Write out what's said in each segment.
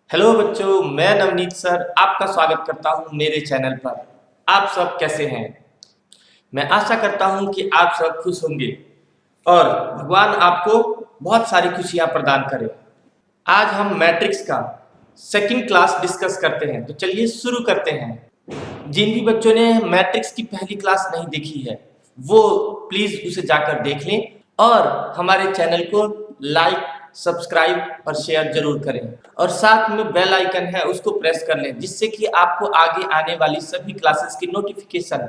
Hello बच्चों, मैं Navneet sir आपका स्वागत करता हूं मेरे चैनल पर। आप सब कैसे हैं? मैं आशा करता हूं कि आप सब खुश होंगे और भगवान आपको बहुत सारी खुशियां प्रदान करें। आज हम मैट्रिक्स का सेकंड क्लास डिस्कस करते हैं, तो चलिए शुरू करते हैं। जिन भी बच्चों ने मैट्रिक्स की पहली क्लास नहीं देखी है वो प्लीज उसे जाकर देख लें और हमारे चैनल को लाइक, सब्सक्राइब और शेयर जरूर करें और साथ में बेल आइकन है उसको प्रेस कर लें, जिससे कि आपको आगे आने वाली सभी क्लासेस की नोटिफिकेशन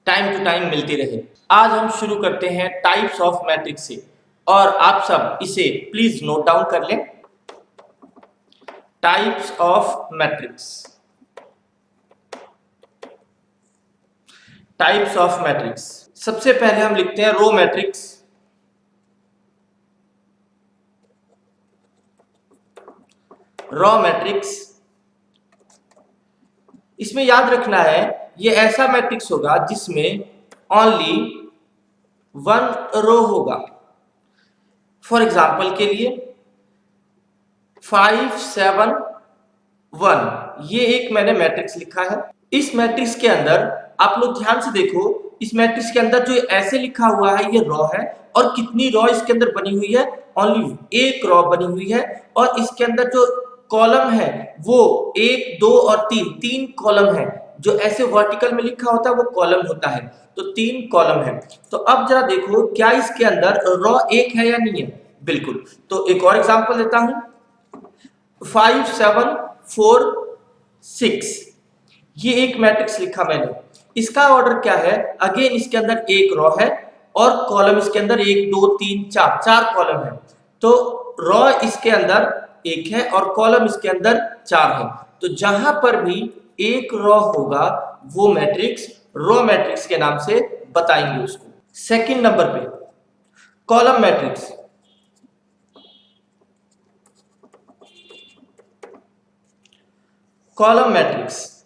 टाइम टू टाइम मिलती रहे। आज हम शुरू करते हैं टाइप्स ऑफ मैट्रिक्स से और आप सब इसे प्लीज नोट डाउन कर लें। Types of matrix. Types of matrix, सबसे पहले हम लिखते हैं रो मैट्रिक्स। रॉ मैट्रिक्स, इसमें याद रखना है ये ऐसा मैट्रिक्स होगा जिसमें ओनली वन रो होगा। फॉर एग्जाम्पल के लिए 5 7 1, ये एक मैंने मैट्रिक्स लिखा है। इस मैट्रिक्स के अंदर आप लोग ध्यान से देखो, इस मैट्रिक्स के अंदर जो ऐसे लिखा हुआ है ये रॉ है और कितनी रॉ इसके अंदर बनी हुई है, ओनली एक रॉ बनी हुई है। और इसके अंदर जो कॉलम है वो 1 2 और 3 कॉलम है। जो ऐसे वर्टिकल में लिखा होता है वो कॉलम होता है, तो 3 कॉलम है। तो अब जरा देखो क्या इसके अंदर रॉ एक है या नहीं है। बिल्कुल, तो एक और एग्जांपल देता हूं। 5 7 4 6, ये एक मैट्रिक्स लिखा मैंने। इसका ऑर्डर क्या है, अगेन इसके अंदर एक रॉ है और कॉलम इसके अंदर 1 2 3 4 4 कॉलम है। तो रॉ इसके अंदर एक है और कॉलम इसके अंदर 4 है। तो जहां पर भी एक रॉ होगा वो मैट्रिक्स रॉ मैट्रिक्स के नाम से बताएंगे उसको। सेकंड नंबर पे कॉलम मैट्रिक्स। कॉलम मैट्रिक्स,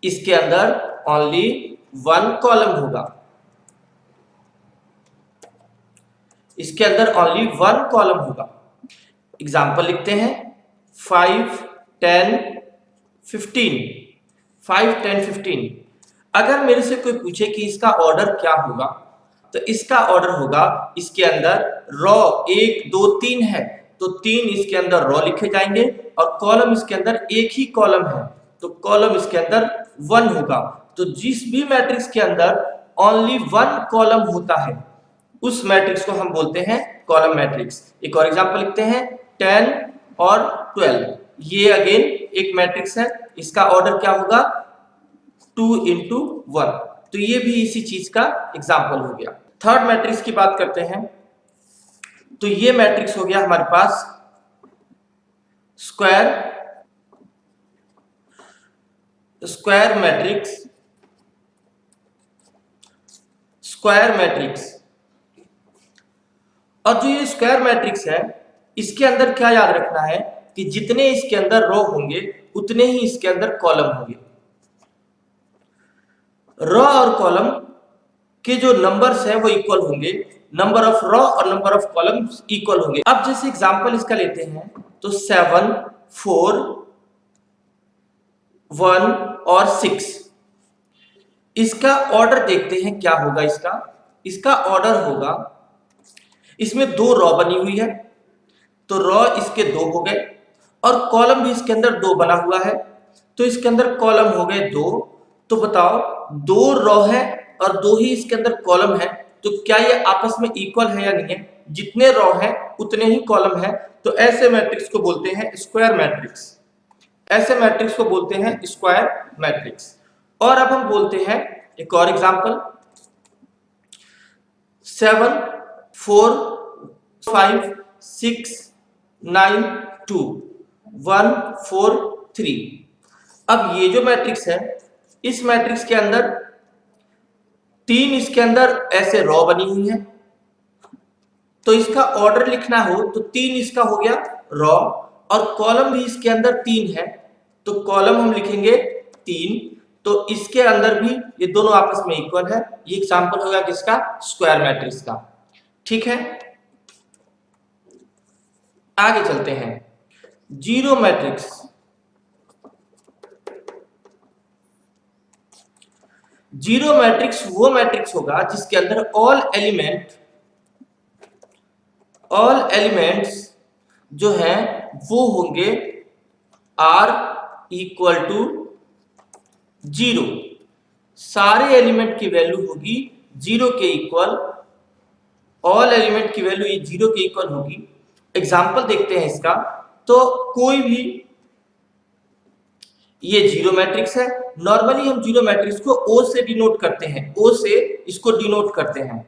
इसके अंदर ओनली वन कॉलम होगा। इसके अंदर ओनली वन कॉलम होगा। एग्जाम्पल लिखते हैं 5 10 15। 5 10 15, अगर मेरे से कोई पूछे कि इसका ऑर्डर क्या होगा, तो इसका ऑर्डर होगा इसके अंदर रॉ 1 2 3 है तो 3 इसके अंदर रॉ लिखे जाएंगे और कॉलम इसके अंदर एक ही कॉलम है तो कॉलम इसके अंदर 1 होगा। तो जिस भी मैट्रिक्स के अंदर ओनली वन कॉलम होता है उस मैट्रिक्स को हम बोलते हैं कॉलम मैट्रिक्स। एक और एग्जांपल लिखते हैं 10 और 12, ये अगेन एक मैट्रिक्स है। इसका ऑर्डर क्या होगा 2 into 1, तो ये भी इसी चीज का एग्जांपल हो गया। थर्ड मैट्रिक्स की बात करते हैं, तो ये मैट्रिक्स हो गया हमारे पास square square matrix. Square matrix, और जो ये स्क्वायर मैट्रिक्स है इसके अंदर क्या याद रखना है कि जितने इसके अंदर रो होंगे उतने ही इसके अंदर कॉलम होंगे। रो और कॉलम के जो नंबर्स है वो इक्वल होंगे, नंबर ऑफ रो और नंबर ऑफ कॉलम्स इक्वल होंगे। अब जैसे एग्जांपल इसका लेते हैं तो 7 4 1 और 6, इसका ऑर्डर देखते हैं क्या होगा। इसका ऑर्डर होगा, इसमें 2 रॉ बनी हुई है तो रॉ इसके 2 हो गए और कॉलम भी इसके अंदर 2 बना हुआ है तो इसके अंदर कॉलम हो गए 2। तो बताओ 2 रॉ है और 2 ही इसके अंदर कॉलम है, तो क्या ये आपस में इक्वल है या नहीं है। जितने रॉ है उतने ही कॉलम है, तो ऐसे मैट्रिक्स को बोलते हैं स्क्वायर मैट्रिक्स। ऐसे मैट्रिक्स को बोलते हैं स्क्वायर मैट्रिक्स। और अब हम बोलते हैं एक और एग्जांपल 7 4 5 6 9 2 1 4 3। अब ये जो मैट्रिक्स है इस मैट्रिक्स के अंदर 3 इसके अंदर ऐसे रॉ बनी हुई है, तो इसका ऑर्डर लिखना हो तो 3 इसका हो गया रॉ और कॉलम भी इसके अंदर 3 है तो कॉलम हम लिखेंगे 3। तो इसके अंदर भी ये दोनों आपस में इक्वल है। ये एग्जांपल होगा किसका, स्क्वायर मैट्रिक्स का। ठीक है, आगे चलते हैं। जीरो मैट्रिक्स, जीरो मैट्रिक्स वो मैट्रिक्स होगा जिसके अंदर ऑल एलिमेंट्स जो हैं वो होंगे आर इक्वल टू जीरो। सारे एलिमेंट की वैल्यू होगी जीरो के इक्वल, ऑल एलिमेंट की वैल्यू ये जीरो के इक्वल होगी। एग्जाम्पल देखते हैं इसका। तो कोई भी, ये जीरो मैट्रिक्स है। नॉर्मली हम जीरो मैट्रिक्स को ओ से डिनोट करते हैं, ओ से इसको डिनोट करते हैं।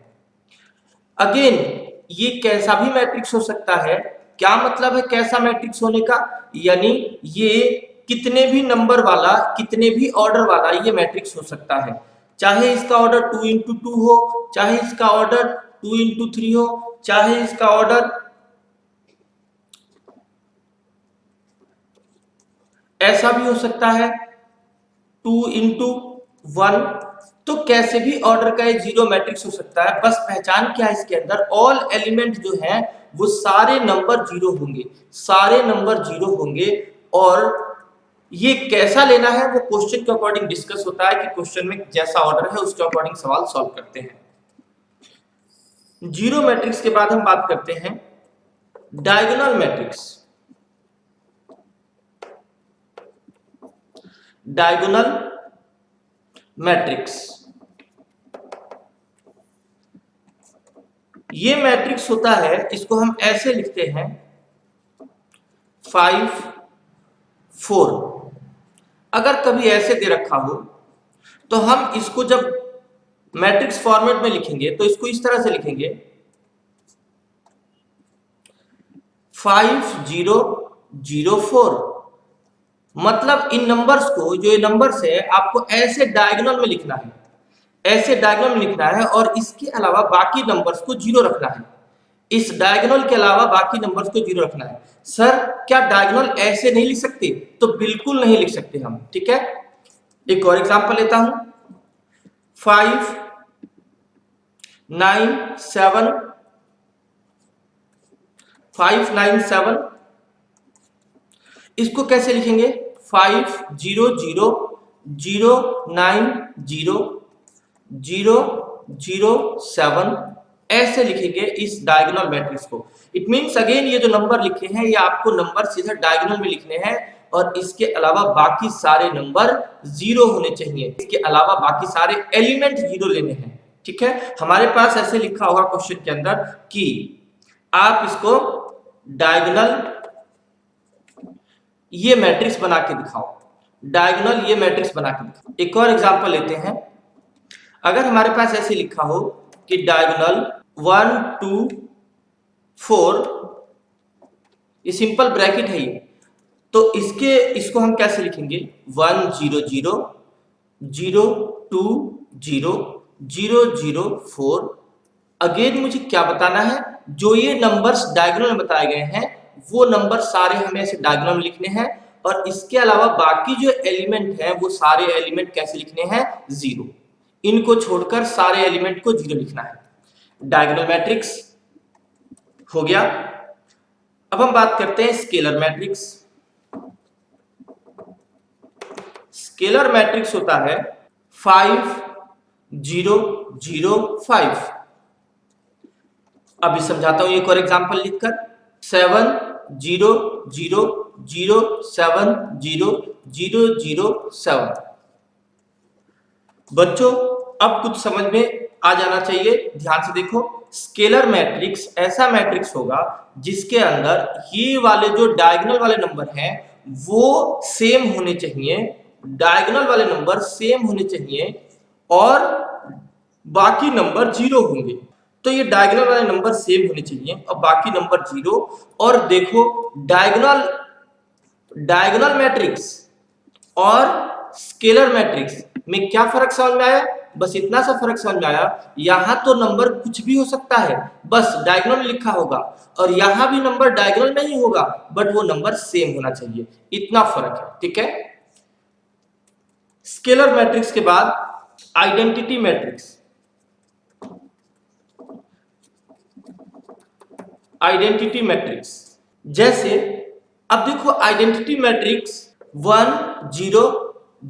अगेन ये कैसा भी मैट्रिक्स हो सकता है। क्या मतलब है कैसा मैट्रिक्स होने का? यानी ये कितने भी नंबर वाला, कितने भी ऑर्डर वाला ये मैट्रिक्स हो सकता है। चाहे इसका ऑर्डर 2 इंटू 2 हो, चाहे इसका ऑर्डर 2 इंटू 3 हो, चाहे इसका ऑर्डर ऐसा भी हो सकता है 2 इंटू 1। तो कैसे भी ऑर्डर का ये जीरो मैट्रिक्स हो सकता है। बस पहचान क्या है इसके अंदर, ऑल एलिमेंट जो है वो सारे नंबर जीरो होंगे, सारे नंबर जीरो होंगे। और ये कैसा लेना है वो क्वेश्चन के अकॉर्डिंग डिस्कस होता है कि क्वेश्चन में जैसा ऑर्डर है उसके अकॉर्डिंग सवाल सॉल्व करते हैं। जीरो मैट्रिक्स के बाद हम बात करते हैं डायगोनल मैट्रिक्स। डायगोनल मैट्रिक्स, ये मैट्रिक्स होता है, इसको हम ऐसे लिखते हैं 5 4। अगर कभी ऐसे दे रखा हो तो हम इसको जब मैट्रिक्स फॉर्मेट में लिखेंगे तो इसको इस तरह से लिखेंगे 5 0 0 4। मतलब इन नंबर्स को, जो ये नंबर्स है, आपको ऐसे डायगोनल में लिखना है, ऐसे डायगोनल में लिखना है और इसके अलावा बाकी नंबर्स को जीरो रखना है। इस डायगोनल के अलावा बाकी नंबर्स को जीरो रखना है। सर क्या डायगोनल ऐसे नहीं लिख सकते? तो बिल्कुल नहीं लिख सकते हम, ठीक है। एक और एग्जांपल लेता हूं, 5 9 7 5 9 7। इसको कैसे लिखेंगे? 5 0 0 0 9 0 0 0 7, ऐसे लिखेंगे इस डायगोनल मैट्रिक्स को। इट मींस अगेन ये जो नंबर लिखे हैं ये आपको नंबर सीधा डायगोनल में लिखने हैं और इसके अलावा बाकी सारे नंबर जीरो होने चाहिए। इसके अलावा बाकी सारे एलिमेंट जीरो लेने हैं, ठीक है। हमारे पास ऐसे लिखा होगा क्वेश्चन के अंदर कि आप इसको डायगोनल ये मैट्रिक्स बना के दिखाओ, डायगोनल ये मैट्रिक्स बना के दिखाओ। एक और एग्जांपल लेते हैं। अगर हमारे पास ऐसे लिखा हो कि डायगोनल 1 2 4, ये सिंपल ब्रैकेट है ये, तो इसको हम कैसे लिखेंगे? 1 0 0 0 2 0 0 0 4। अगेन मुझे क्या बताना है, जो ये नंबर्स डायगोनल में बताए गए हैं वो नंबर सारे हमें ऐसे डायगोनल में लिखने हैं और इसके अलावा बाकी जो एलिमेंट हैं वो सारे एलिमेंट कैसे लिखने हैं? जीरो। इनको छोड़कर सारे एलिमेंट को जीरो लिखना है। डायगोनल मैट्रिक्स हो गया। अब हम बात करते हैं स्केलर मैट्रिक्स। स्केलर मैट्रिक्स होता है 5 0 0 5। अभी समझाता हूं एक और एग्जांपल लिखकर, 7 0 0 0 7 0 0 0 7। बच्चों अब कुछ समझ में आ जाना चाहिए, ध्यान से देखो। स्केलर मैट्रिक्स ऐसा मैट्रिक्स होगा जिसके अंदर ये वाले जो डायगोनल वाले नंबर हैं वो सेम होने चाहिए, डायगोनल वाले नंबर सेम होने चाहिए और बाकी नंबर जीरो होंगे। तो ये डायगोनल वाले नंबर सेम होने चाहिए और बाकी नंबर जीरो। और देखो डायगोनल मैट्रिक्स और स्केलर मैट्रिक्स में क्या फर्क समझ में आया? बस इतना सा फर्क समझ में आया, यहां तो नंबर कुछ भी हो सकता है, बस डायगोनल में लिखा होगा, और यहां भी नंबर डायगोनल में ही होगा बट वो नंबर सेम होना चाहिए। इतना फर्क है, ठीक है। स्केलर मैट्रिक्स के बाद आइडेंटिटी मैट्रिक्स। आइडेंटिटी मैट्रिक्स जैसे अब देखो आइडेंटिटी मैट्रिक्स 1 0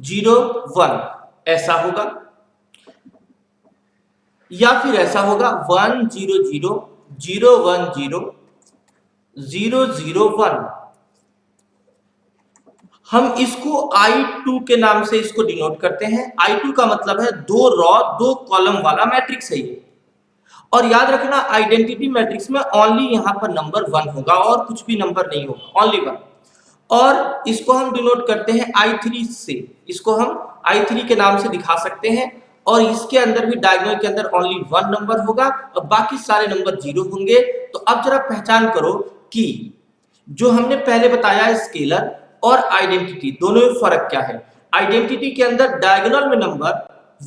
0 1 ऐसा होगा, या फिर ऐसा होगा 1 0 0 0 1 0 0 0 1। हम इसको I2 के नाम से इसको डिनोट करते हैं। I2 का मतलब है 2 रॉ 2 कॉलम वाला मैट्रिक्स है ये। और याद रखना आइडेंटिटी मैट्रिक्स में ओनली यहां पर नंबर 1 होगा और कुछ भी नंबर नहीं होगा, ओनली 1। और इसको हम डिनोट करते हैं I3 से, इसको हम I3 के नाम से दिखा सकते हैं। और इसके अंदर भी डायगोनल के अंदर ओनली 1 नंबर होगा और बाकी सारे नंबर 0 होंगे। तो अब जरा पहचान करो कि जो हमने पहले बताया स्केलर और आइडेंटिटी दोनों में फर्क क्या है। आइडेंटिटी के अंदर डायगोनल में नंबर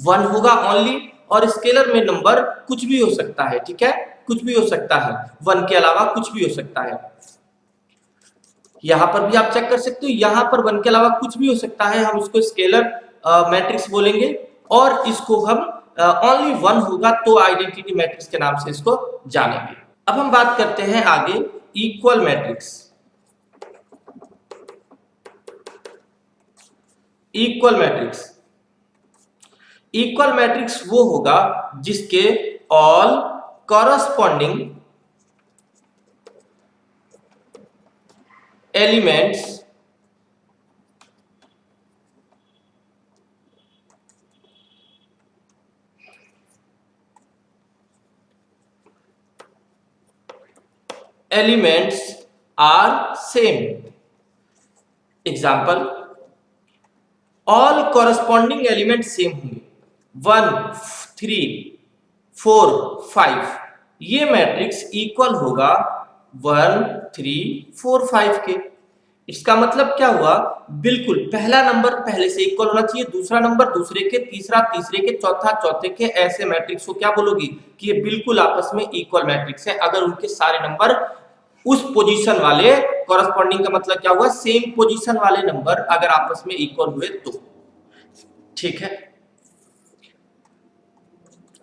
1 होगा ओनली, और स्केलर में नंबर कुछ भी हो सकता है, ठीक है, कुछ भी हो सकता है, 1 के अलावा कुछ भी हो सकता है। यहां पर भी आप चेक कर सकते हो, यहां पर 1 के अलावा कुछ भी हो सकता है, हम इसको स्केलर मैट्रिक्स बोलेंगे। और इसको हम ओनली 1 होगा तो आइडेंटिटी मैट्रिक्स के नाम से इसको जानेंगे। अब हम बात करते हैं आगे equal matrix. Equal matrix, equal matrix वो होगा जिसके all corresponding elements are same. Example, all corresponding element same होंगे, 1 3 4 5। ये मैट्रिक्स इक्वल होगा 1 3 4 5 के। इसका मतलब क्या हुआ, बिल्कुल पहला नंबर पहले से इक्वल होना चाहिए, दूसरा नंबर दूसरे के, तीसरा तीसरे के, चौथा चौथे के। ऐसे मैट्रिक्स को क्या बोलोगी कि ये बिल्कुल आपस में इक्वल मैट्रिक्स है अगर उनके सारे नंबर उस पोजीशन वाले, कॉरस्पॉन्डिंग का मतलब क्या हुआ, सेम पोजीशन वाले नंबर अगर आपस में इक्वल हुए तो। ठीक है,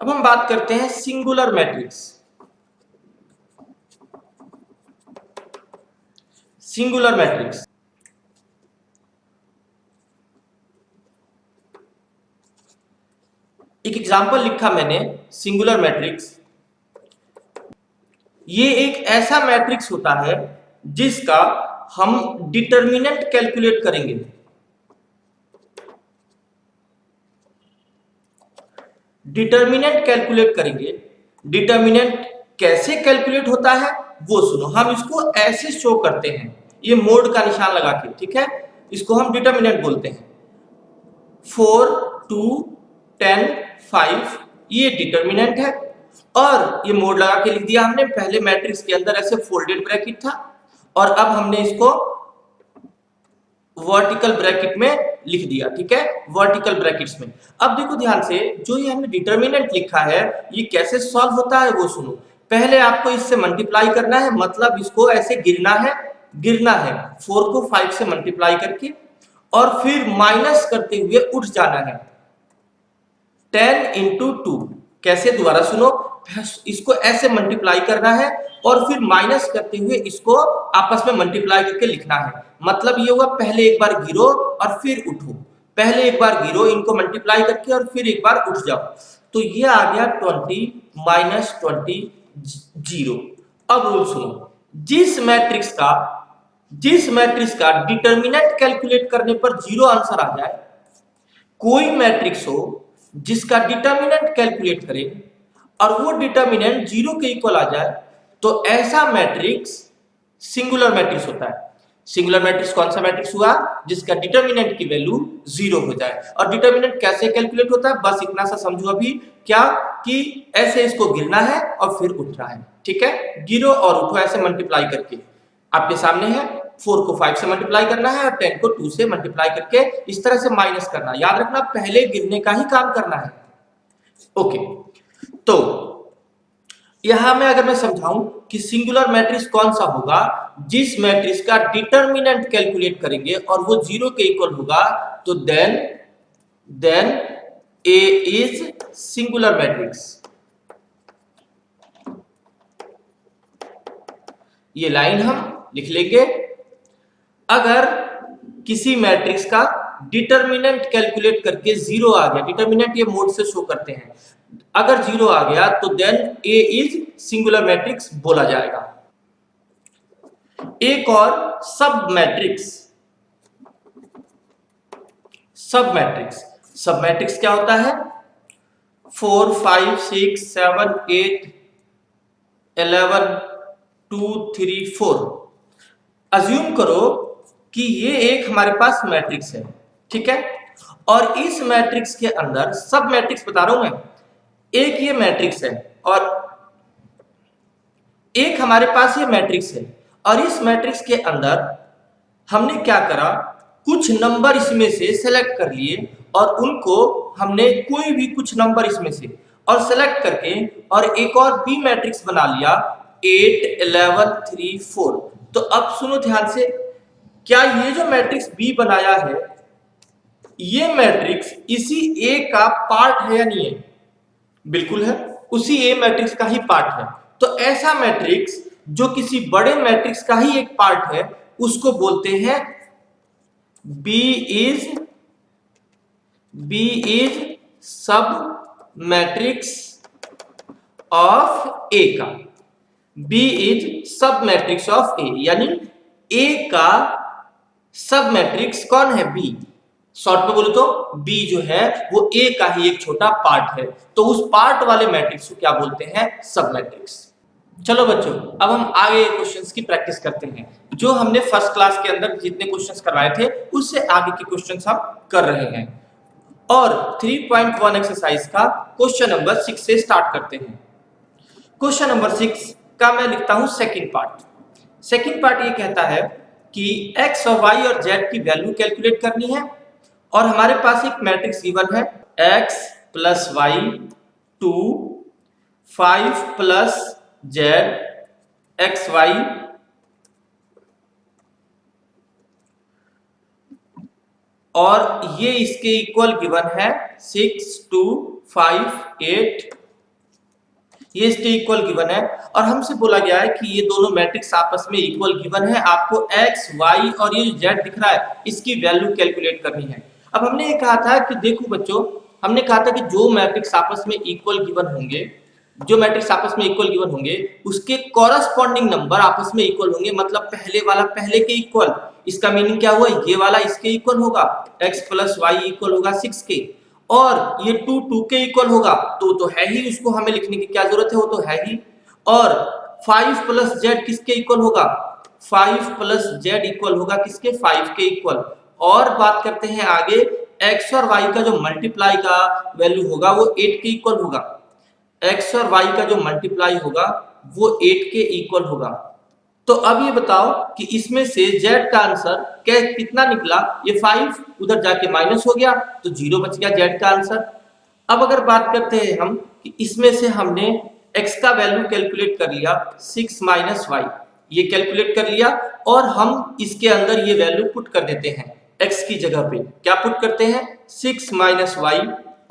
अब हम बात करते हैं सिंगुलर मैट्रिक्स। सिंगुलर मैट्रिक्स, एक एग्जांपल लिखा मैंने सिंगुलर मैट्रिक्स। ये एक ऐसा मैट्रिक्स होता है जिसका हम डिटर्मिनेंट कैलकुलेट करेंगे। डिटर्मिनेंट कैलकुलेट करेंगे। डिटर्मिनेंट कैसे कैलकुलेट होता है वो सुनो, हम इसको ऐसे शो करते हैं, ये मोड का निशान लगा के, ठीक है, इसको हम डिटर्मिनेंट बोलते हैं। 4 2 10 5 ये डिटर्मिनेंट है, और ये मोड लगा के लिख दिया हमने। पहले मैट्रिक्स के अंदर ऐसे फोल्डेड ब्रैकेट था और अब हमने इसको वर्टिकल ब्रैकेट में लिख दिया, ठीक है, वर्टिकल ब्रैकेट्स में। अब देखो ध्यान से, जो ये हमने डिटर्मिनेंट लिखा है ये कैसे सॉल्व होता है वो सुनो। पहले आपको इससे मल्टीप्लाई करना है, मतलब इसको ऐसे गिरना है, गिरना है 4 को 5 से मल्टीप्लाई करके, और फिर माइनस करते हुए उठ जाना है 10 इंटू 2। कैसे, दोबारा सुनो, इसको ऐसे मल्टीप्लाई करना है और फिर माइनस करते हुए इसको आपस में मल्टीप्लाई करके लिखना है। मतलब ये होगा पहले एक बार गिरो और फिर उठो, पहले एक बार गिरो इनको मल्टीप्लाई करके और फिर एक बार उठ जाओ। तो ये आ गया 20 माइनस 20 0। अब रूल सुनो, जिस मैट्रिक्स का डिटर्मिनेंट कैलकुलेट करने पर 0 आंसर आ जाए, कोई मैट्रिक्स हो जिसका डिटर्मिनेंट कैलकुलेट करें और वो डिटर्मिनेंट 0 के इक्वल आ जाए, तो ऐसा मैट्रिक्स सिंगुलर मैट्रिक्स होता है। सिंगुलर मैट्रिक्स कौन सा मैट्रिक्स हुआ, जिसका डिटर्मिनेंट की वैल्यू 0 हो जाए। और डिटर्मिनेंट कैसे कैलकुलेट होता है, बस इतना सा समझो अभी, क्या कि ऐसे इसको गिरना है और फिर उठना है, ठीक है, गिरो और उठो ऐसे मल्टीप्लाई करके। आपके सामने है, 4 को 5 से मल्टीप्लाई करना है और 10 को 2 से मल्टीप्लाई करके इस तरह से माइनस करना। याद रखना पहले गिरने का ही काम करना है। ओके, तो यहां में अगर मैं समझाऊं कि सिंगुलर मैट्रिक्स कौन सा होगा, जिस मैट्रिक्स का डिटर्मिनेंट कैलकुलेट करेंगे और वो 0 के इक्वल होगा, तो then A is singular matrix. ये लाइन हम लिख लेंगे, अगर किसी मैट्रिक्स का डिटर्मिनेंट कैलकुलेट करके जीरो आ गया, डिटर्मिनेंट ये मोड से शो करते हैं, अगर जीरो आ गया तो then A is singular matrix बोला जाएगा। एक और सब मैट्रिक्स, सब मैट्रिक्स क्या होता है? 4 5 6 7 8 11 2 3 4। अज्यूम करो कि ये एक हमारे पास मैट्रिक्स है, ठीक है, और इस मैट्रिक्स के अंदर सब मैट्रिक्स बता रहा हूं मैं, एक ये मैट्रिक्स है और एक हमारे पास ये मैट्रिक्स है, और इस मैट्रिक्स के अंदर हमने क्या करा, कुछ नंबर इसमें से सेलेक्ट कर लिए और उनको हमने कोई भी कुछ नंबर इसमें से और सेलेक्ट करके और एक और बी मैट्रिक्स बना लिया 8 11 3 4। तो अब सुनो ध्यान से, क्या ये जो मैट्रिक्स बी बनाया है ये मैट्रिक्स इसी ए का पार्ट है या नहीं है? बिल्कुल है, उसी ए मैट्रिक्स का ही पार्ट है। तो ऐसा मैट्रिक्स जो किसी बड़े मैट्रिक्स का ही एक पार्ट है उसको बोलते हैं बी इज सब मैट्रिक्स ऑफ ए का, बी इज सब मैट्रिक्स ऑफ ए, यानी ए का सब मैट्रिक्स कौन है? बी। शॉर्ट में बोलो तो बी जो है वो ए का ही एक छोटा पार्ट है, तो उस पार्ट वाले मैट्रिक्स को क्या बोलते हैं? सब मैट्रिक्स। चलो बच्चों, अब हम आगे क्वेश्चंस की प्रैक्टिस करते हैं। जो हमने फर्स्ट क्लास के अंदर जितने क्वेश्चंस करवाए थे उससे आगे के क्वेश्चंस हम कर रहे हैं, और 3.1 एक्सरसाइज का क्वेश्चन नंबर 6 से स्टार्ट करते हैं। क्वेश्चन नंबर 6 का मैं लिखता हूं सेकंड पार्ट। सेकंड पार्ट ये कहता है कि x और y और z की वैल्यू कैलकुलेट करनी है, और हमारे पास एक मैट्रिक्स गिवन है x plus y 2 5 plus z x y और ये इसके इक्वल गिवन है 6 2 5 8, ये इसके इक्वल गिवन है, और हमसे बोला गया है कि ये दोनों मैट्रिक्स आपस में इक्वल गिवन है, आपको x y और ये z दिख रहा है इसकी वैल्यू कैलकुलेट करनी है। अब हमने ये कहा था कि देखो बच्चों, हमने कहा था कि जो मैट्रिक्स आपस में इक्वल गिवन होंगे, जो मैट्रिक्स आपस में इक्वल गिवन होंगे उसके कॉरस्पॉन्डिंग नंबर आपस में इक्वल होंगे, मतलब पहले वाला पहले के इक्वल। इसका मीनिंग क्या हुआ? ये वाला इसके इक्वल होगा, x प्लस वाई इक्वल होगा 6 के, और ये 2 2 के इक्वल होगा, तो है ही, उसको हमें लिखने की क्या जरूरत है, वो तो है ही। और 5 प्लस जेड किसके इक्वल होगा? 5 प्लस जेड इक्वल होगा किसके? 5 के इक्वल। और बात करते हैं आगे, x और y का जो मल्टीप्लाई का वैल्यू होगा वो 8 के इक्वल होगा, x और y का जो मल्टीप्लाई होगा वो 8 के इक्वल होगा। तो अब ये बताओ कि इसमें से z का आंसर कितना निकला? ये 5 उधर जाके माइनस हो गया तो 0 बच गया z का आंसर। अब अगर बात करते हैं हम कि इसमें से हमने x का वैल्यू कैलकुलेट कर लिया 6 माइनस वाई, ये कैलकुलेट कर लिया, और हम इसके अंदर ये वैल्यू पुट कर देते हैं x की जगह पे। क्या पुट करते हैं? 6 माइनस वाई,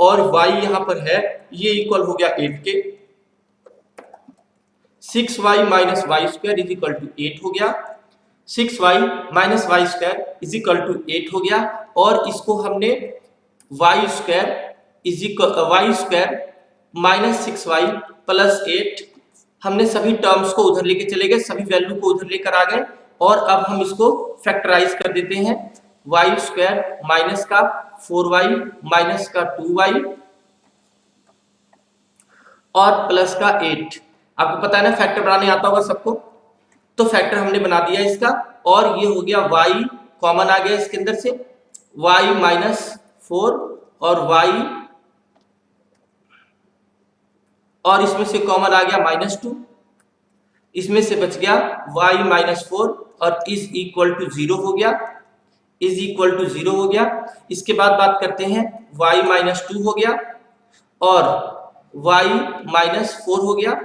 और y यहां पर है, ये इक्वल हो गया 8 के। 6y minus y square is equal to 8 हो गया, 6y minus y square is equal to 8 हो गया, और इसको हमने Y square minus 6y plus 8, हमने सभी टर्म्स को उधर लेके चले गए, सभी वैल्यू को उधर लेकर आ गए, और अब हम इसको फैक्टराइज कर देते हैं। वाई स्क्वायर माइनस का 4y माइनस का 2y और प्लस का 8। आपको पता है ना, फैक्टर बनाने आता होगा सबको, तो फैक्टर हमने बना दिया इसका, और ये हो गया y कॉमन आ गया इसके अंदर से, y माइनस 4 और y, और इसमें से कॉमन आ गया -2, इसमें से बच गया y माइनस 4 और इज इक्वल टू 0 हो गया, इज इक्वल टू 0 हो गया। इसके बाद बात करते हैं y माइनस 2 हो गया और y माइनस 4 हो गया,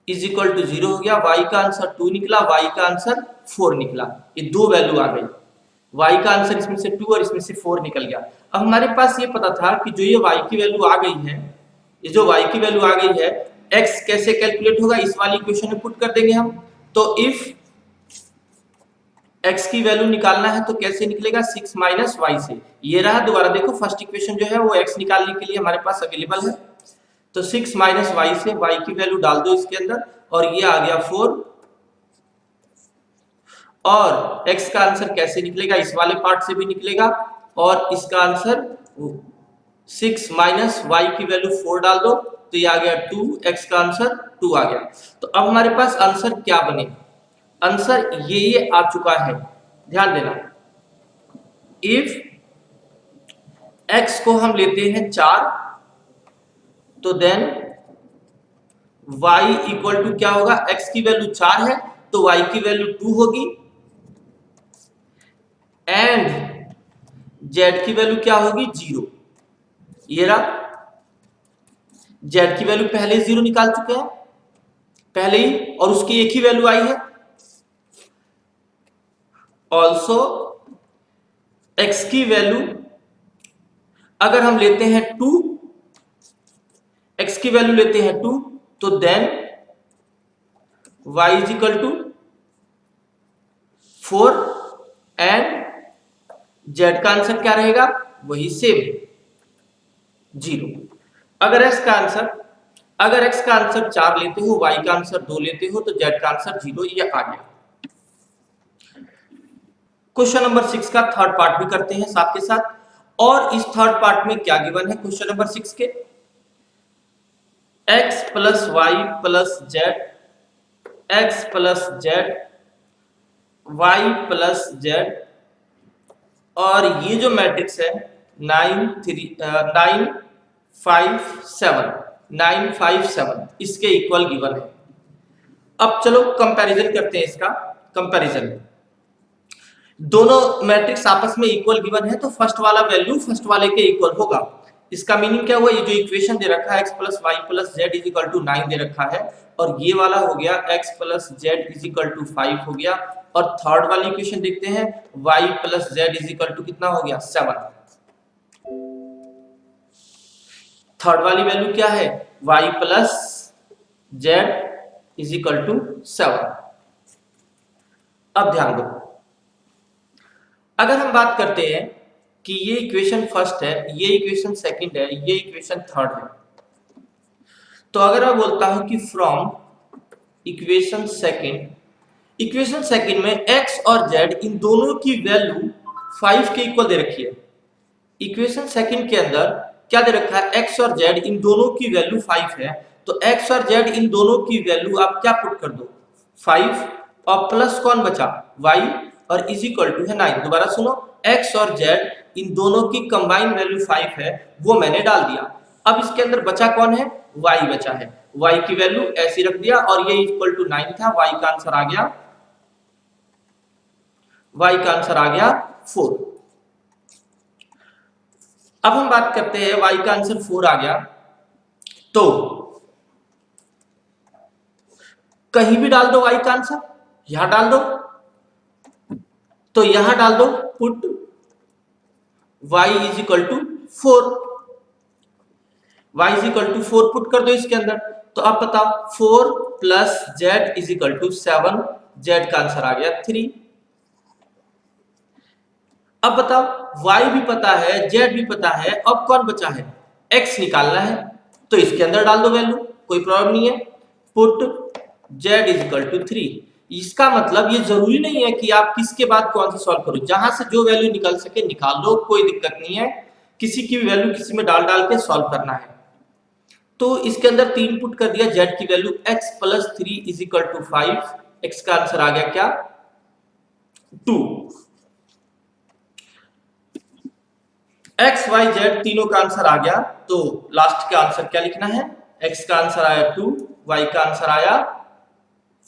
इज इक्वल टू 0 हो गया। y का आंसर 2 निकला, y का आंसर 4 निकला, ये दो वैल्यू आ गई। y का आंसर इसमें से 2 और इसमें से 4 निकल गया। अब हमारे पास ये पता था कि जो ये y की वैल्यू आ गई है, ये जो y की वैल्यू आ गई है, x कैसे कैलकुलेट होगा, इस वाली इक्वेशन में पुट कर देंगे हम। तो इफ x की वैल्यू निकालना है तो कैसे निकलेगा, 6 माइनस वाई से। ये रहा, दोबारा देखो फर्स्ट इक्वेशन जो है वो x निकालने के लिए हमारे पास अवेलेबल है। तो 6 माइनस वाई से y की वैल्यू डाल दो इसके अंदर और ये आ गया 4। और x का आंसर कैसे निकलेगा, इस वाले पार्ट से भी निकलेगा। और इसका आंसर 6 माइनस वाई की वैल्यू 4 डाल दो तो ये आ गया 2, x का आंसर 2 आ गया। तो अब हमारे पास आंसर क्या बने, आंसर ये आ चुका है। ध्यान देना, इफ x को हम लेते हैं 4 तो देन y इक्वल टू क्या होगा, x की वैल्यू 4 है तो y की वैल्यू 2 होगी एंड z की वैल्यू क्या होगी, 0। ये रहा, z की वैल्यू पहले ही 0 निकाल चुके हैं पहले ही, और उसकी एक ही वैल्यू आई है। ऑल्सो x की वैल्यू अगर हम लेते हैं 2, x की वैल्यू लेते हैं 2 तो then y is equal to 4 and z का आंसर क्या रहेगा, वही सेम 0। अगर x का आंसर 4 लेते हो, y का आंसर 2 लेते हो तो z का आंसर 0, ये आ गया। क्वेश्चन नंबर 6 का थर्ड पार्ट भी करते हैं साथ के साथ। और इस थर्ड पार्ट में क्या गिवन है क्वेश्चन नंबर 6 के, x plus y plus z, x plus z, y plus z, और ये जो मैट्रिक्स है 957 इसके इक्वल गिवन है। अब चलो कंपैरिजन करते हैं इसका। कंपैरिजन, दोनों मैट्रिक्स आपस में इक्वल गिवन है तो फर्स्ट वाला वैल्यू फर्स्ट वाले के इक्वल होगा। इसका मीनिंग क्या हुआ, ये जो इक्वेशन दे रखा है x plus y plus Z is equal to 9 दे रखा है, और ये वाला हो गया x plus Z is equal to 5 हो गया। और थर्ड वाली इक्वेशन देखते हैं, y plus Z is equal to कितना हो गया, 7। थर्ड वाली वैल्यू क्या है, y plus Z is equal to 7। अब ध्यान दो, अगर हम बात करते हैं कि ये इक्वेशन फर्स्ट है, ये इक्वेशन सेकंड है, ये इक्वेशन थर्ड है, तो अगर मैं बोलता हूं कि फ्रॉम इक्वेशन सेकंड में x और z इन दोनों की वैल्यू 5 के इक्वल दे रखी है। इक्वेशन सेकंड के अंदर क्या दे रखा है, x और z इन दोनों की वैल्यू 5 है, तो x और z इन दोनों की वैल्यू आप क्या पुट कर दो, 5, और प्लस कौन बचा, y, और इज इक्वल टू है 9। दोबारा सुनो, x और z इन दोनों की कंबाइन वैल्यू 5 है, वो मैंने डाल दिया। अब इसके अंदर बचा कौन है, y बचा है, y की वैल्यू ऐसी रख दिया, और ये इक्वल टू 9 था, y का आंसर आ गया 4। अब हम बात करते हैं, y का आंसर 4 आ गया, तो कहीं भी डाल दो y का आंसर, यहां डाल दो, तो यहां डाल दो put y is equal to 4, y is equal to 4 put कर दो इसके अंदर। तो अब बताओ 4 plus z is equal to 7, z का आंसर आ गया 3। अब बताओ y भी पता है, z भी पता है, अब कौन बचा है, x निकालना है, तो इसके अंदर डाल दो वैल्यू, कोई प्रॉब्लम नहीं है, put z is equal to 3। इसका मतलब ये जरूरी नहीं है कि आप किसके बाद कौन सा सॉल्व करो, जहां से जो वैल्यू निकल सके निकाल लो, कोई दिक्कत नहीं है, किसी की भी वैल्यू किसी में डाल डाल के सॉल्व करना है। तो इसके अंदर 3 पुट कर दिया, z की value x plus 3 is equal to 5, x का आंसर आ गया क्या, 2। x y z तीनों का आंसर आ गया, तो लास्ट का आंसर क्या लिखना है, x का आंसर आया 2, y का आंसर आया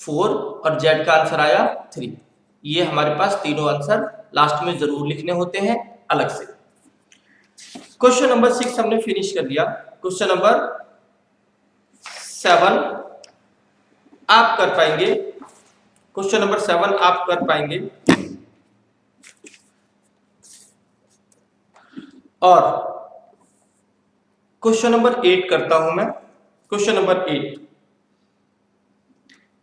4 और z का आंसर आया 3। ये हमारे पास तीनों आंसर लास्ट में जरूर लिखने होते हैं अलग से। क्वेश्चन नंबर 6 हमने फिनिश कर दिया। क्वेश्चन नंबर 7 आप कर पाएंगे, क्वेश्चन नंबर 7 आप कर पाएंगे। और क्वेश्चन नंबर 8 करता हूं मैं। क्वेश्चन नंबर 8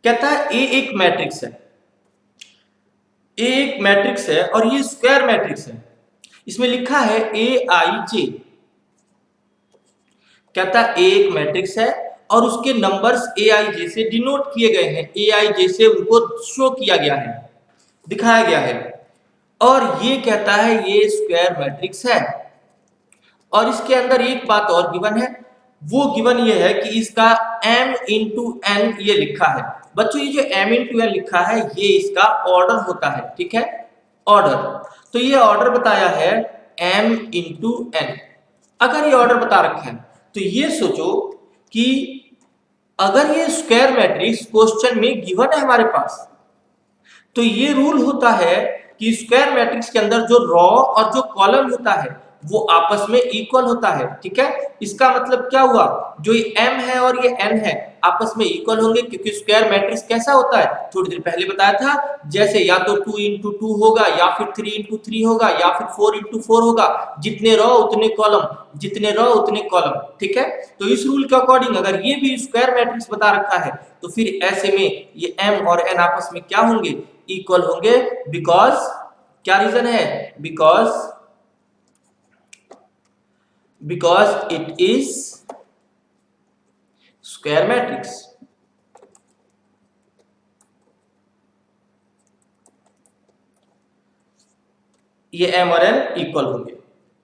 कहता है ए एक मैट्रिक्स है, एक मैट्रिक्स है और ये स्क्वायर मैट्रिक्स है, इसमें लिखा है AIJ। कहता है एक मैट्रिक्स है और उसके नंबर्स AIJ से डिनोट किए गए हैं, AIJ से उनको शो किया गया है, दिखाया गया है। और ये कहता है ये स्क्वायर मैट्रिक्स है और इसके अंदर एक बात और गिवन है, वो गिवन ये है कि इसका m इंटू n ये लिखा है। बच्चों ये जो m इंटू n लिखा है ये इसका ऑर्डर होता है, ठीक है, ऑर्डर। तो ये ऑर्डर बताया है m इंटू n। अगर ये ऑर्डर बता रखा है तो ये सोचो कि अगर ये स्क्वायर मैट्रिक्स क्वेश्चन में गिवन है हमारे पास, तो ये रूल होता है कि स्क्वायर मैट्रिक्स के अंदर जो रॉ और जो कॉलम होता है वो आपस में इक्वल होता है, ठीक है। इसका मतलब क्या हुआ, जो ये m है और ये n है आपस में इक्वल होंगे, क्योंकि स्क्वायर मैट्रिक्स कैसा होता है, थोड़ी देर पहले बताया था, जैसे या तो 2 इंटू 2 होगा या फिर 3 इंटू 3 होगा या फिर 4 इंटू 4 होगा, जितने रॉ उतने कॉलम, जितने रॉ उतने कॉलम, ठीक है। तो इस रूल के अकॉर्डिंग अगर ये भी स्क्वायर मैट्रिक्स बता रखा है तो फिर ऐसे में ये m और n आपस में क्या होंगे, इक्वल होंगे। बिकॉज क्या रीजन है, because it is square matrix. ये m और n इक्वल होंगे।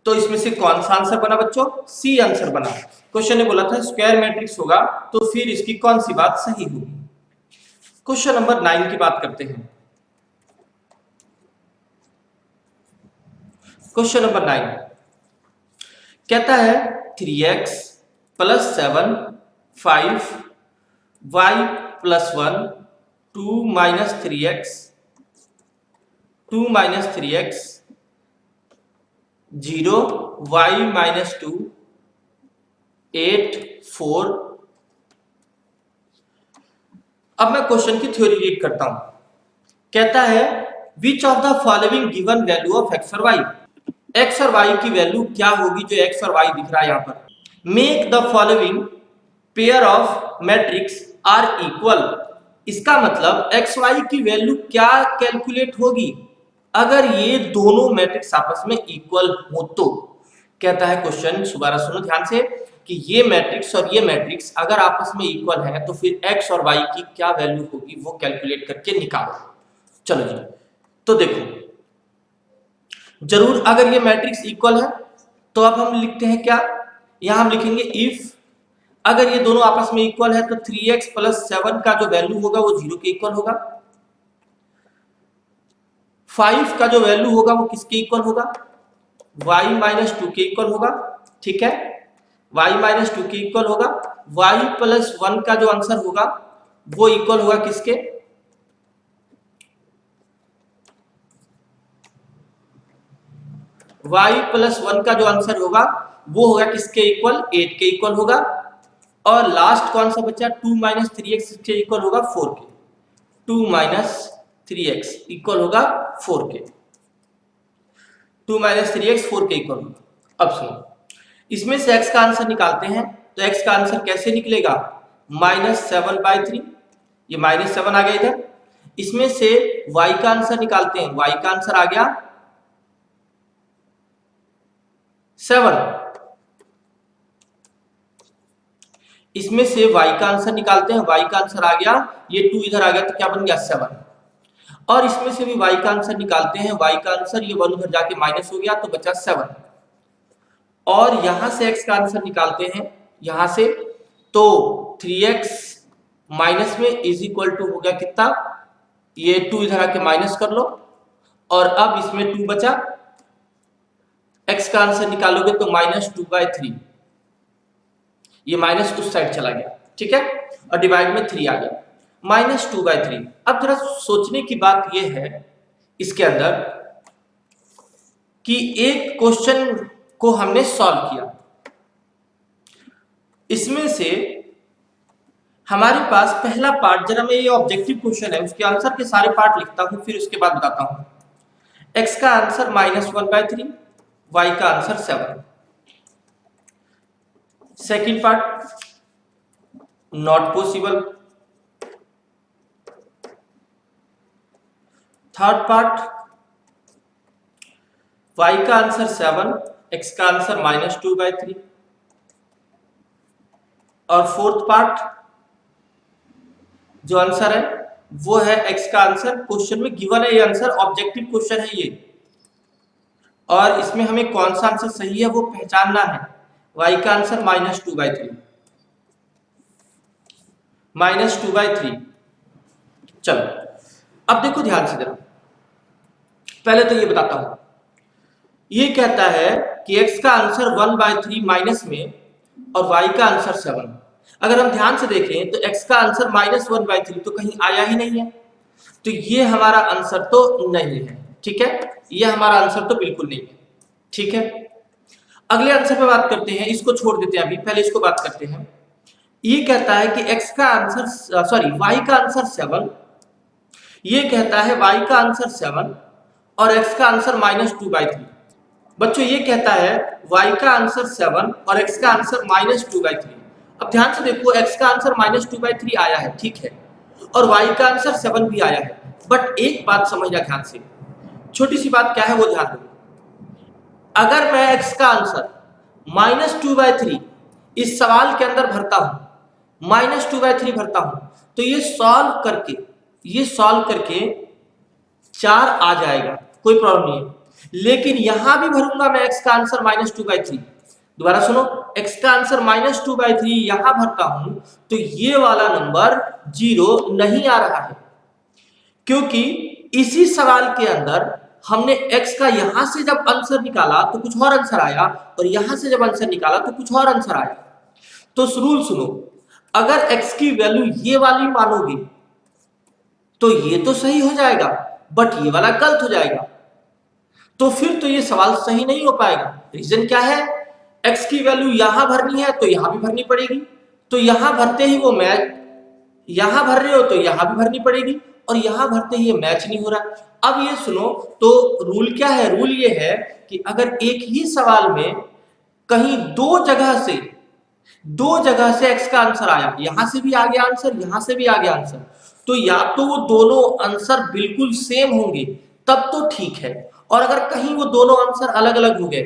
तो इसमें से कौन सा आंसर बना बच्चों, सी आंसर बना। क्वेश्चन ने बोला था स्क्वायर मैट्रिक्स होगा तो फिर इसकी कौन सी बात सही होगी। क्वेश्चन नंबर 9 की बात करते हैं। क्वेश्चन नंबर 9 कहता है 3x plus 7 5 y plus 1 2 minus 3x 2 minus 3x 0 y minus 2 8 4। अब मैं क्वेश्चन की थ्योरी रीड करता हूं। कहता है which of the following given value of x और y, x और y की वैल्यू क्या होगी, जो x और y दिख रहा है यहां पर। Make the following pair of matrix are equal. इसका मतलब x y की वैल्यू क्या कैलकुलेट होगी अगर ये दोनों मैट्रिक्स आपस में इक्वल हो तो। कहता है क्वेश्चन, दोबारा सुनो ध्यान से, कि ये मैट्रिक्स और ये मैट्रिक्स अगर आपस में इक्वल है तो फिर x और y की क्या वैल्यू होगी वो कैलकुलेट करके निकालो। चलो जी, तो देखो जरूर अगर ये मैट्रिक्स इक्वल है तो अब हम लिखते हैं क्या, यहां हम लिखेंगे इफ अगर ये दोनों आपस में इक्वल है तो 3x प्लस 7 का जो वैल्यू होगा वो 0 के इक्वल होगा, 5 का जो वैल्यू होगा वो किसके इक्वल होगा, y माइनस 2 के इक्वल होगा, ठीक है, y माइनस 2 के इक्वल होगा। y प्लस 1 का जो आंसर होगा वो इक्वल होगा किसके, y प्लस 1 का जो आंसर होगा वो होगा किसके इक्वल, 8 के इक्वल होगा। और लास्ट कौन सा बचा, 2 माइनस 3x के इक्वल होगा 4 के, 2 माइनस 3x इक्वल होगा 4 के, 2 माइनस 3x 4 के इक्वल होगा। अब सुनो, इसमें से x का आंसर निकालते हैं तो x का आंसर कैसे निकलेगा, -7/3, ये -7 आ गया इधर। इसमें से y का आंसर निकालते हैं, y का आंसर आ गया 7। इसमें से y का आंसर निकालते हैं, y का आंसर आ गया, ये 2 इधर आ गया तो क्या बन गया 7। और इसमें से भी y का आंसर निकालते हैं, y का आंसर ये 1 उधर जाके माइनस हो गया तो बचा 7। और यहां से x का आंसर निकालते हैं यहां से, तो 3x माइनस में इज इक्वल टू हो गया कितना, ये 2 इधर आके माइनस कर लो और अब इसमें 2 बचा, x का आंसर निकालोगे तो -2/3, ये माइनस उस साइड चला गया, ठीक है, और डिवाइड में 3 आ गया, -2/3। अब जरा सोचने की बात यह है इसके अंदर कि एक क्वेश्चन को हमने सॉल्व किया, इसमें से हमारे पास पहला पार्ट, जरा मैं ये ऑब्जेक्टिव क्वेश्चन है उसके आंसर के सारे पार्ट लिखता हूं फिर उसके बाद बताता हूं। x का आंसर -1/3, y का answer 7। Second part not possible, third part y का आंसर 7, x का आंसर -2/3। और फोर्थ पार्ट जो आंसर है वो है x का आंसर, क्वेश्चन में गिवन है ये आंसर, ऑब्जेक्टिव क्वेश्चन है ये, और इसमें हमें कौन सा आंसर सही है वो पहचानना है। y का आंसर -2/3, -2/3। चलो अब देखो ध्यान से जरा, पहले तो ये बताता हूं, ये कहता है कि x का आंसर 1/3 माइनस में और y का आंसर 7। अगर हम ध्यान से देखें तो x का आंसर -1/3 तो कहीं आया ही नहीं है, तो ये हमारा आंसर तो नहीं है। ठीक है, ये हमारा आंसर तो बिल्कुल नहीं है। ठीक है, अगले आंसर पे बात करते हैं, इसको छोड़ देते हैं अभी, पहले इसको बात करते हैं। ये कहता है कि x का आंसर y का आंसर 7, ये कहता है y का आंसर 7 और x का आंसर -2/3। बच्चों ये कहता है y का आंसर 7 और x का आंसर -2/3। अब ध्यान से देखो, x का आंसर -2/3 आया है, ठीक है, और y का आंसर 7 भी आया है, बट एक बात समझना ध्यान से, छोटी सी बात क्या है वो ध्यान दो। अगर मैं x का आंसर -2/3 इस सवाल के अंदर भरता हूं, -2/3 भरता हूं, तो ये सॉल्व करके 4 आ जाएगा, कोई प्रॉब्लम नहीं है। लेकिन यहां भी भरूंगा मैं x का आंसर -2/3, दोबारा सुनो, x का आंसर -2/3 यहां भरता हूं तो ये वाला नंबर 0 नहीं आ रहा है, क्योंकि इसी सवाल के अंदर हमने x का यहां से जब आंसर निकाला तो कुछ और आंसर आया, और यहां से जब आंसर निकाला तो कुछ और आंसर आया। तो रूल सुनो, अगर x की वैल्यू ये वाली मानोगे तो ये तो सही हो जाएगा, बट ये वाला गलत हो जाएगा, तो फिर तो ये सवाल सही नहीं हो पाएगा। रीजन क्या है, x की वैल्यू यहां भरनी है तो यहां भी भरनी पड़ेगी, तो यहां भरते ही वो मैच, यहां भर रहे हो तो यहां भी भरनी पड़ेगी, और यहां भरते ही ये मैच नहीं हो रहा। अब ये सुनो, तो रूल क्या है, रूल ये है कि अगर एक ही सवाल में कहीं दो जगह से x का आंसर आया, यहां से भी आ गया आंसर, यहां से भी आ गया आंसर, तो या तो वो दोनों आंसर बिल्कुल सेम होंगे तब तो ठीक है, और अगर कहीं वो दोनों आंसर अलग अलग हो गए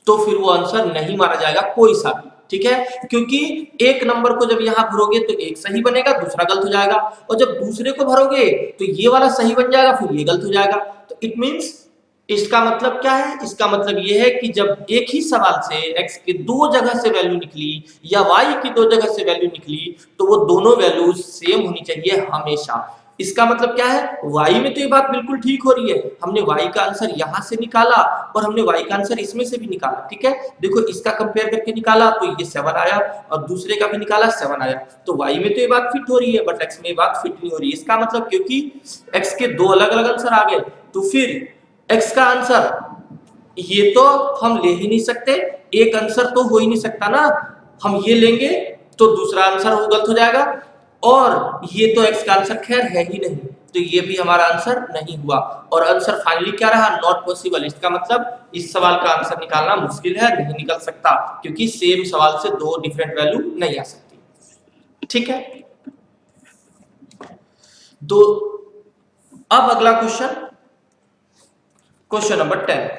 तो फिर वो आंसर नहीं माना जाएगा कोई सा भी। ठीक है, क्योंकि एक नंबर को जब यहां भरोगे तो एक सही बनेगा, दूसरा गलत हो जाएगा, और जब दूसरे को भरोगे तो ये वाला सही बन जाएगा, फिर ये गलत हो जाएगा। तो इट मींस, इसका मतलब क्या है, इसका मतलब ये है कि जब एक ही सवाल से x के दो जगह से वैल्यू निकली या y की दो जगह से वैल्यू निकली तो वो दोनों वैल्यूज सेम होनी चाहिए हमेशा। इसका मतलब क्या है, y में तो ये बात बिल्कुल ठीक हो रही है, हमने y का आंसर यहां से निकाला और हमने y का आंसर इसमें से भी निकाला। ठीक है, देखो इसका कंपेयर करके निकाला तो ये 7 आया, और दूसरे का भी निकाला 7 आया, तो y में तो ये बात फिट हो रही है, बट x में ये बात फिट नहीं हो रही है। इसका मतलब क्योंकि x के दो अलग अलग आंसर आ गए तो फिर x का आंसर ये तो हम ले ही नहीं सकते, एक आंसर तो हो ही नहीं सकता ना, हम ये लेंगे तो दूसरा आंसर वो गलत हो जाएगा, और ये तो x का आंसर खैर है ही नहीं, तो ये भी हमारा आंसर नहीं हुआ, और आंसर फाइनली क्या रहा, नॉट पॉसिबल। इसका मतलब इस सवाल का आंसर निकालना मुश्किल है, नहीं निकल सकता, क्योंकि सेम सवाल से दो डिफरेंट वैल्यू नहीं आ सकती। ठीक है, दो। अब अगला question, question number 10,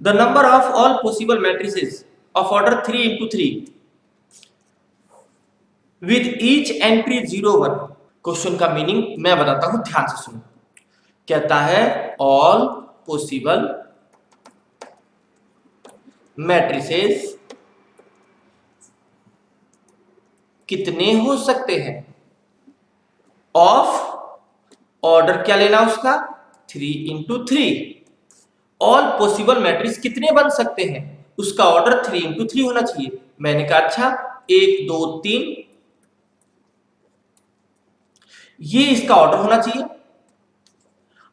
the number of all possible matrices of order 3 into 3 with each entry 0 1। Question का मीनिंग मैं बताता हूं, ध्यान से सुनो। कहता है all possible matrices कितने हो सकते हैं ऑफ ऑर्डर, क्या लेना उसका, 3 into 3। ऑल पॉसिबल मैट्रिक्स कितने बन सकते हैं, उसका ऑर्डर 3 into 3 होना चाहिए। मैंने कहा अच्छा 1 2 3, ये इसका ऑर्डर होना चाहिए।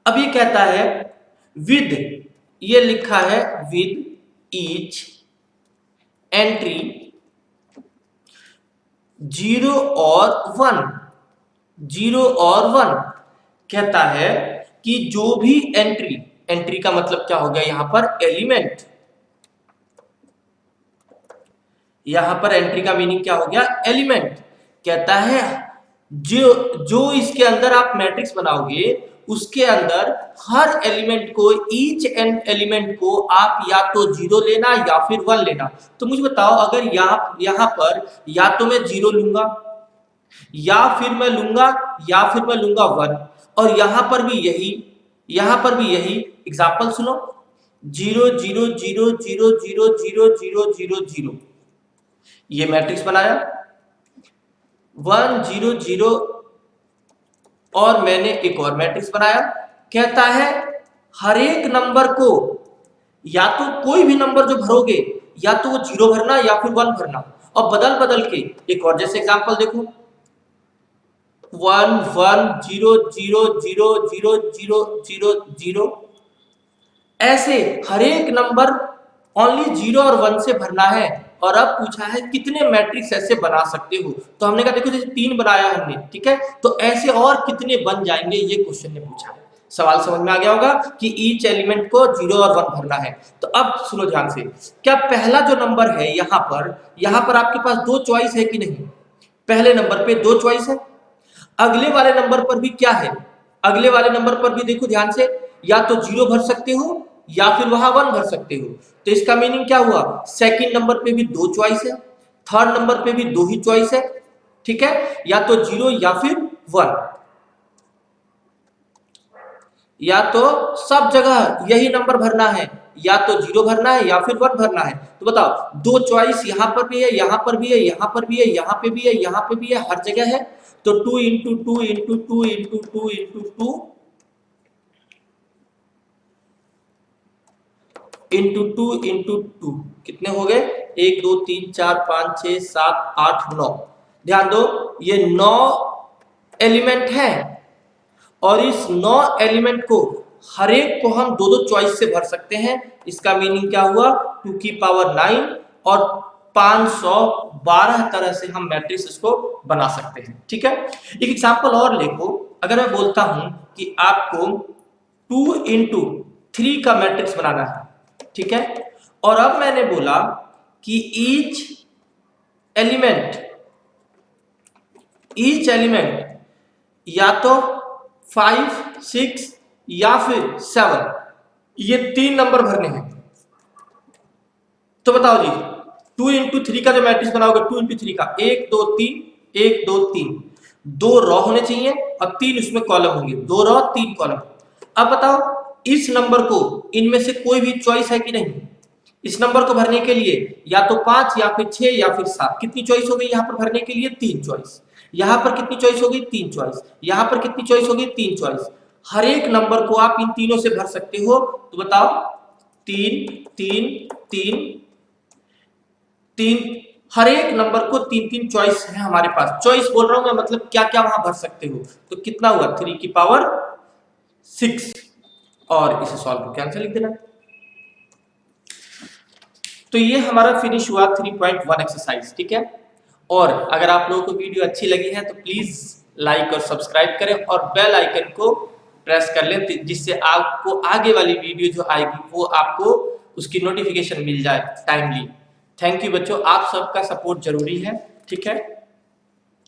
अब ये कहता है विद, ये लिखा है विद ईच एंट्री 0 और 1, 0 और 1। कहता है कि जो भी एंट्री, एंट्री का मतलब क्या हो गया, यहां पर एलिमेंट, यहां पर एंट्री का मीनिंग क्या हो गया, एलिमेंट। कहता है जो जो इसके अंदर आप मैट्रिक्स बनाओगे उसके अंदर हर एलिमेंट को, ईच एंड एलिमेंट को आप या तो जीरो लेना या फिर वन लेना। तो मुझे बताओ, अगर यहाँ पर या तो मैं जीरो लूंगा या फिर मैं लूंगा वन, और यहां पर भी यही एग्जाम्पल सुनो, zero zero zero zero zero zero zero zero zero, ये मैट्रिक्स बनाया, वन जीरो जीरो, और मैंने एक और मैट्रिक्स बनाया। कहता है हर एक नंबर को या तो कोई भी नंबर जो भरोगे या तो वो जीरो भरना या फिर वन भरना, और बदल बदल के। एक और जैसे एग्जांपल देखो, one one zero zero zero zero zero zero zero, ऐसे हर एक नंबर ओनली जीरो और वन से भरना है। और अब पूछा है कितने मैट्रिक्स ऐसे बना सकते हो, तो हमने कहा देखो जैसे 3 बनाया हमने, ठीक है, तो ऐसे और कितने बन जाएंगे, ये क्वेश्चन ने पूछा है। सवाल समझ में आ गया होगा कि ईच एलिमेंट को जीरो और वन भरना है। तो अब सुनो ध्यान से, क्या पहला जो नंबर है यहाँ पर आपके पास दो चॉइस है कि नहीं? पहले नंबर पे दो चॉइस है। अगले वाले नंबर पर भी क्या है? अगले वाले नंबर पर भी देखो ध्यान से, या तो जीरो भर सकते हो या फिर वहां वन भर सकते हो। तो इसका मीनिंग क्या हुआ? सेकंड नंबर पे भी दो चॉइस है, थर्ड नंबर पे भी दो ही चॉइस है, ठीक है, या तो जीरो या फिर वन, या तो सब जगह यही नंबर भरना है, या तो जीरो भरना है या फिर वन भरना है। तो बताओ, दो चॉइस यहाँ पर भी है, यहाँ पर भी है, यहाँ पर भी है, यहाँ पे भी है, यहाँ पे भी है, हर जगह है। तो 2 into two into two into two into two into two into two कितने हो गए? 1 2 3 4 5 6 7 8 9। ध्यान दो, ये 9 एलिमेंट है, और इस 9 एलिमेंट को हर एक को हम दो दो चॉइस से भर सकते हैं। इसका मीनिंग क्या हुआ? 2 की पावर 9 और 512 तरह से हम मैट्रिक्स इसको बना सकते हैं, ठीक है। एक एग्जांपल और देखो, अगर मैं बोलता हूं कि आपको 2 इंटू 3 का मैट्रिक्स बनाना है, ठीक है, और अब मैंने बोला कि ईच एलिमेंट या तो 5 6 या फिर 7, ये 3 नंबर भरने हैं। तो बताओ जी, 2 इंटू 3 का जो मैट्रिक्स बनाओगे, 2 इंटू 3 का 1 2 3 1 2 3, 2 रॉ होने चाहिए और 3 उसमें कॉलम होंगे, 2 रॉ 3 कॉलम। अब बताओ, इस नंबर को इनमें से कोई भी चॉइस है कि नहीं? इस नंबर को भरने के लिए या तो 5 या फिर 6 या फिर 7, कितनी चॉइस हो गई यहाँ पर भरने के लिए? 3 चॉइस। यहाँ पर कितनी चॉइस हो गई? 3 चॉइस। यहाँ पर कितनी चॉइस हो गई? 3 चॉइस। हर एक नंबर को आप इन तीनों से भर सकते हो। तो बताओ, 3 3 3 3, हर एक नंबर को 3 चॉइस है हमारे पास। चॉइस बोल रहा हूं मैं, मतलब क्या क्या वहां भर सकते हो। तो कितना हुआ? 3 की पावर 6, और इसे सॉल्व करके आंसर लिख देना। तो ये हमारा फिनिश हुआ 3.1 एक्सरसाइज, ठीक है। और अगर आप लोगों को वीडियो अच्छी लगी है तो प्लीज लाइक और सब्सक्राइब करें और बेल आइकन को प्रेस कर लें, जिससे आपको आगे वाली वीडियो जो आएगी वो आपको उसकी नोटिफिकेशन मिल जाए टाइमली। थैंक यू बच्चों, आप सबका सपोर्ट जरूरी है, ठीक है।